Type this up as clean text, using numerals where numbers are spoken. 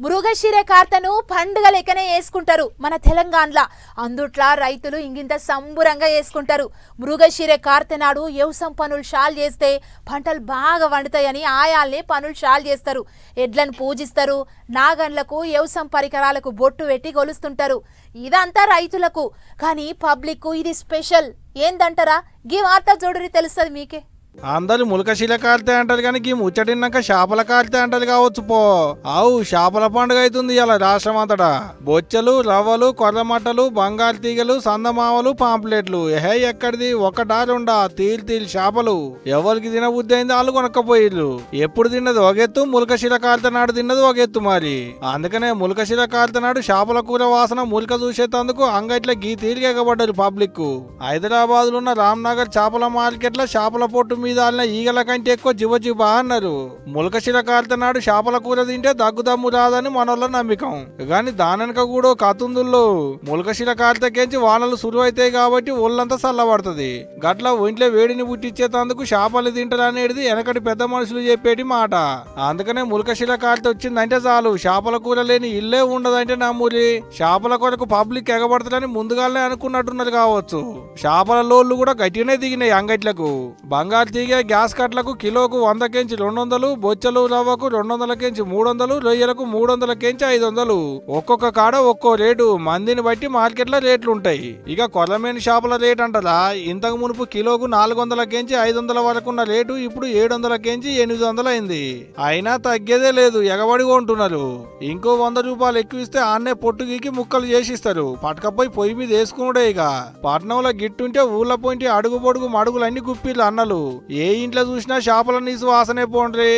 మృగశిర కార్తను పండుగ లెక్కనే వేసుకుంటారు మన తెలంగాణలో. అందుట్లా రైతులు ఇంగింత సంబురంగా వేసుకుంటారు. మృగశిర కార్త నాడు వ్యవసాయం పనులు షాల్ చేస్తే పంటలు బాగా వండుతాయని ఆయాల్ని పనులు షాల్ చేస్తారు. ఎడ్లను పూజిస్తారు. నాగన్లకు వ్యవసాయం పరికరాలకు బొట్టు పెట్టి కొలుస్తుంటారు. ఇదంతా రైతులకు. కానీ పబ్లిక్ ఇది స్పెషల్ ఏందంటారా? గీ వార్త చూడరి తెలుస్తుంది మీకే. అందరు ములకశీల కాలితే అంటారు కానీ ఈ ముచ్చటిన్నాక చేపల కాలితే అంటారు కావచ్చు పో. ఆవు చేపల పండుగ అవుతుంది ఇలా రాష్ట్రం అంతటా. బొచ్చలు, రవ్వలు, కొర్రమట్టలు, బంగారు తీగలు, సందమావలు, పాంప్లెట్లు. ఎక్కడిది ఒకటా రెండా తీలు చేపలు. ఎవరికి తిన బుద్ధి అయింది వాళ్ళు కొనక్కపోయిర్రు. ఎప్పుడు తిన్నది ఒకెత్తు, ములకశీల కాలితే నాడు తిన్నది ఒకెత్తు. మరి అందుకనే ములకశీల కాలితే నాడు చేపల కూర వాసన ములక చూసేందుకు అంగట్ల గీ తీరిక ఎగబడ్డారు పబ్లిక్. హైదరాబాద్ లో ఉన్న రామ్నగర్ చేపల మార్కెట్ లో చేపల పొట్టు మీద ఈగల కంటే ఎక్కువ జివజిబా అన్నారు. ములకశిల కాలితే నాడు చేపల కూర తింటే దగ్గుదమ్ము రాదని మనోళ్ళ నమ్మకం. గాని దానక కూడా కతుందుల్లో ములకశిల కాలితేంచి వానలు సురువైతాయి కాబట్టి ఒళ్ళంతా చల్లబడుతుంది. గట్ల ఒంట్లో వేడిని పుట్టించేందుకు చేపలు తింటారు అనేది వెనకటి పెద్ద మనుషులు చెప్పేటి మాట. అందుకనే ములకశిల కాలితే వచ్చిందంటే చాలు చేపల కూర లేని ఇల్లే ఉండదంటే నమ్మురి. చేపల కొరకు పబ్లిక్ ఎగబడతారని ముందుగానే అనుకున్నట్టున్నారు కావచ్చు. చేపల లోళ్ళు కూడా గట్టిగానే దిగినాయి అంగట్లకు. బంగారు తీగే గ్యాస్ కట్లకు కిలోకు 100 కెంచి 200, బొచ్చలు రవ్వకు 200 కెంచి 300, రొయ్యలకు 300 కెంచి 500. ఒక్కొక్క కాడ ఒక్కో రేటు. మందిని బట్టి మార్కెట్ లో రేట్లు ఉంటాయి. ఇక కొర్రమేని చేపల రేట్ అంటారా, ఇంతకు మునుపు కిలోకు 400 కెంచి 500 వరకున్న రేటు ఇప్పుడు 700 కెంచి 800 అయింది. అయినా తగ్గేదే లేదు, ఎగబడి కొంటున్నారు. ఇంకో 100 రూపాయలు ఎక్కువ ఇస్తే ఆన్నే పొట్టు గీకి ముక్కలు చేసిస్తారు. పట్టకపోయి పొయ్యి మీద వేసుకున్నాడే. ఇక పట్నంలో గిట్టుంటే ఊళ్ళ పోయింటి అడుగు పొడుగు మడుగులన్నీ గుప్పిర్లు అన్నలు. ఏ ఇంట్లో చూసినా చేపల నీసు వాసనే పోండ్రి.